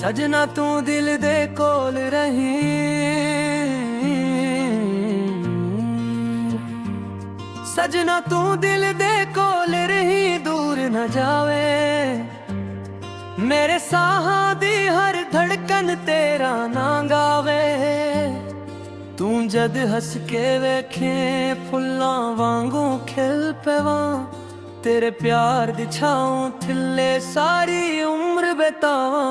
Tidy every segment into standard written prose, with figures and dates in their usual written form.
सजना तू दिल दे कोल रही, सजना तू दिल दे कोल रही, दूर न जावे। मेरे साहां दी हर धड़कन तेरा ना गावे। तू जद हस के वेखे फुल्लां वांगू खिल पवा, तेरे प्यार दी छाऊं थिले सारी उम्र बितावा।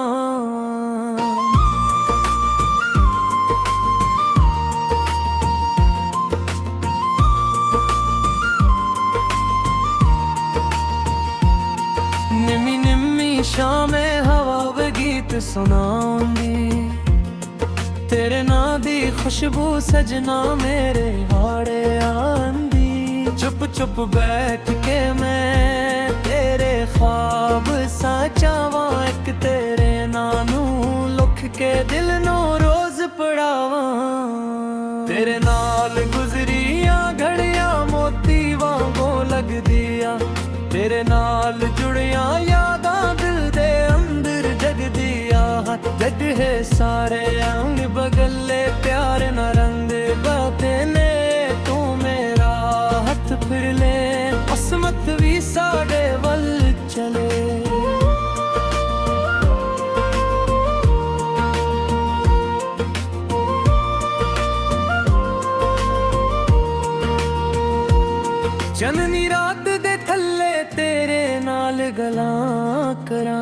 निमी निमी शामे हवा वे गीत सुनाऊंदी, तेरे ना दी खुशबू सजना मेरे हाड़े आंदी। चुप चुप बैठ के मैं तेरे ख्वाब साचावा, एक तेरे नानू लुख के दिल नो रोज पढ़ावा। तेरे नाल गुजरिया घड़िया मोती वांगो लग दिया, तेरे नाल जुड़िया यादां दिल दे अंदर जग दिया। जग है सारे अंग बगले प्यार न रंग बाते ने, तू मेरा हथ फिर ले असमत भी साढ़े वल चले। जननी रात दे थल्ले तेरे नाल गलां करा,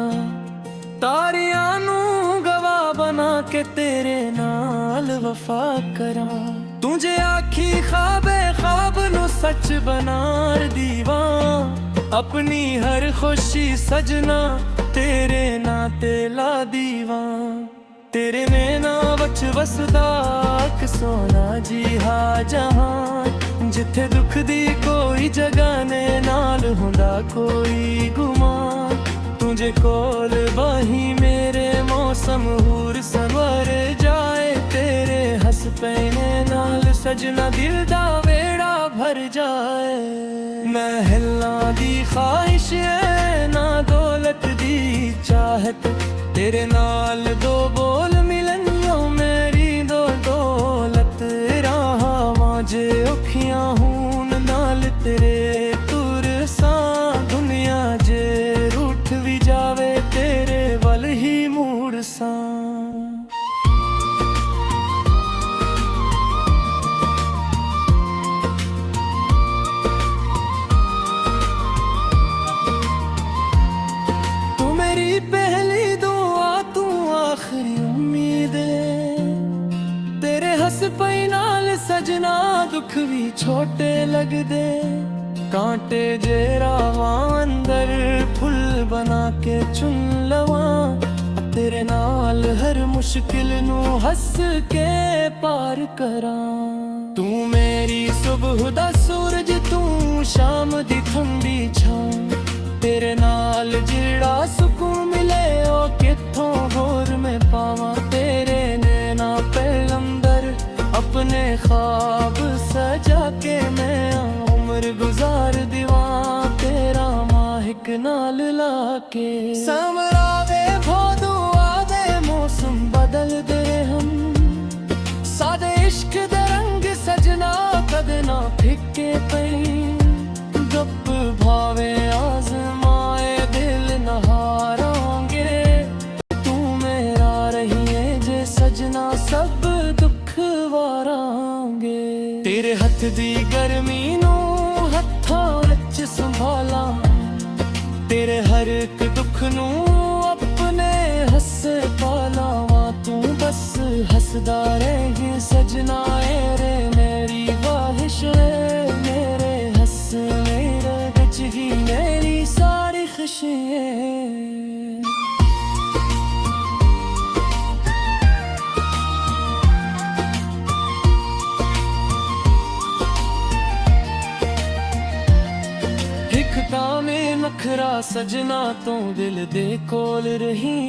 तारियां नू गवाह बना के तेरे नाल वफा करा। तुझे आखी ख्वाबे ख्वाब नू सच बनार दीवा, अपनी हर खुशी सजना तेरे नाते ला दीवा। तेरे नैना वच वसदा इक सोना जी हा जहान, जिथे दुख दी कोई जगह ने नाल हुंदा कोई गुमान। तुझे कोल बाही मेरे मौसम हूर संवर जाए, तेरे हस पैने नाल सजना दिल दा वेड़ा भर जाए। महला दी ख्वाहिश है ना दौलत दी चाहत, तेरे नाल दो बोल मिलन यो मेरी दो दौलत। राहां जे औखियां हून नाल तेरे तुर सा, दुनिया जे रूठ भी जावे तेरे वल ही मूड़ सा। तू मेरी पहली दुआ, तू आखिरी उम्मीद, तेरे हस पई नाल सजना दुख भी छोटे लग दे। कांटे जे रावां अंदर फुल बना के चुन लवा, तेरे नाल हर मुश्किल नू हस के पार करा। तू मेरी सुबह दा सूरज, तू शाम दी ठंडी छां, तेरे नाल जिड़ा सुकून मिले ओ किथों होर मैं पावां। तेरे नैना पैलंबर अपने ख्वाब सजा के मैं उम्र गुजार दीवा, तेरा माहिक नाल लाके। समरावे भोदुआ दे मौसम बदल दे हम, सादे इश्क दे रंग सजना कदे ना फिक्के पई। गप भावे आजमाए दिल न हारांगे, तू मेरा रहिए जे सजना सब दुख वारांगे। तेरे हथ दी गर्मी नू हत्थां विच संभाला, तेरे हर एक दुख नू अपने हस्से पालावा। तू बस हसदा रहे सजना रे मेरी ख्वाहिश है, मेरे हंसने विच ही मेरी सारी खुशियां। में नखरा सजना तू दिल दे कोल रही,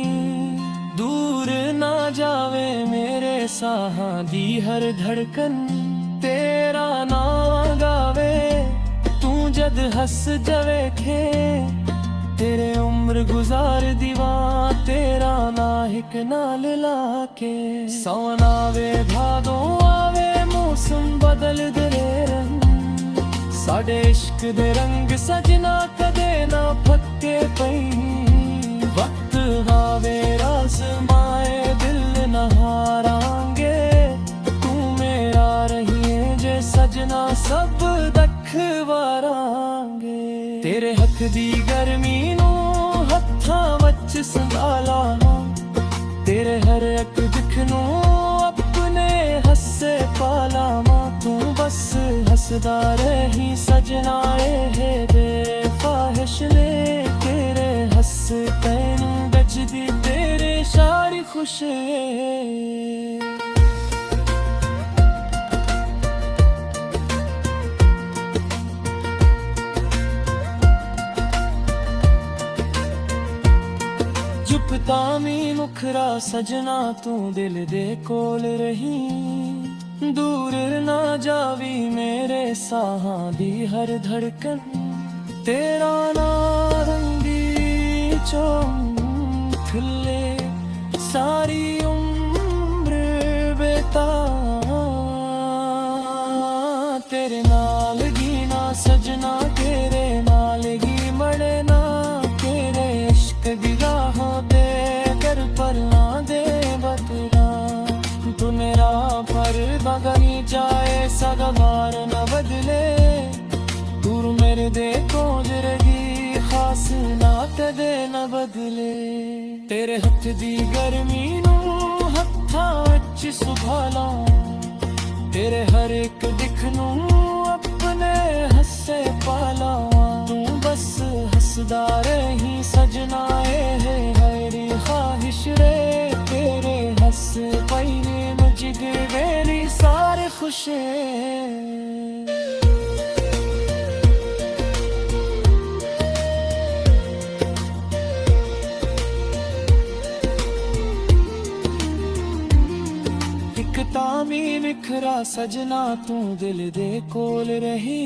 दूर ना जावे मेरे साहां दी हर धड़कन तेरा ना गावे। तू जद हस जवे खे तेरे उम्र गुजार दीवा तेरा ना हिक नाल लाके सोना वे भादों आवे मौसम बदल दे रंग साडे इश्क दे रंग सजना कदे ना फक्के पई वक्त हावे रास माए दिल न हारांगे तू मेरा रहिए जे सजना सब दख वारांगे तेरे हक दी गर्मी नू हत्थां वच संभाला तेरे हर एक दुख नू अपने हस्से पाला तू बस हसदा रही सजना ए दे ख्वाहिश ने तेरे हस तैनू गजदी तेरे सारी खुशी तामी मुखरा सजना तू दिल दे कोल रही दूर ना जावी मेरे साहां दी हर धड़कन तेरा ना रंगी चौंखले सारी उम्र बेता तेरे नाल गीना सजना तेरे नाल गी मड़े ना तेरे इश्क दी राहों दे कर परना दे बतरा तू मेरा पर्दा गनी जाए सगवार न बदले दूर मेरे दे कोज रही खास नात दे न बदले तेरे हथ दी गर्मी नू हत्थां विच सुभाला तेरे हर एक दिख नू अपने हस्से पाला तू बस हसदा रही सजना ए हरी ख्वाहिश रे तेरे हस पईने मुझद मेरी सारे खुशे तामी निखरा सजना तू दिल दे कोल रही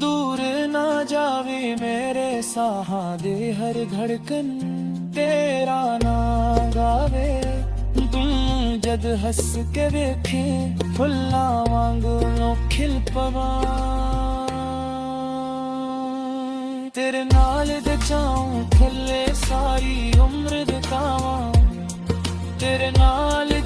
दूर ना जावे मेरे साहां दे हर धड़कन तेरा ना गावे तू जद हस के वेखे फुल्ला वांगू खिल पवा तेरे नाल दे चाऊं थल्ले सारी उम्र दे कावां तेरे नाल